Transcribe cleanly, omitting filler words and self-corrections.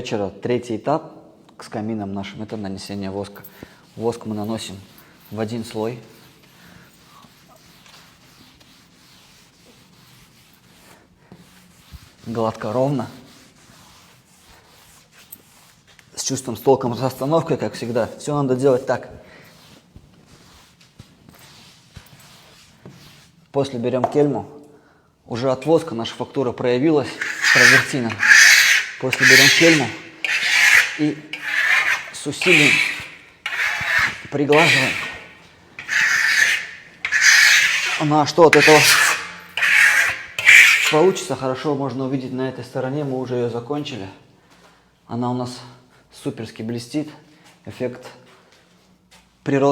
Вечера третий этап с камином нашим – это нанесение воска. Воск мы наносим в один слой. Гладко, ровно. С чувством, с толком, с остановкой, как всегда. Все надо делать так. После берем кельму. Уже от воска наша фактура проявилась, травертина. После берем кельму и с усилием приглаживаем. Ну а что от этого получится, хорошо можно увидеть на этой стороне. Мы уже ее закончили. Она у нас суперски блестит. Эффект природный.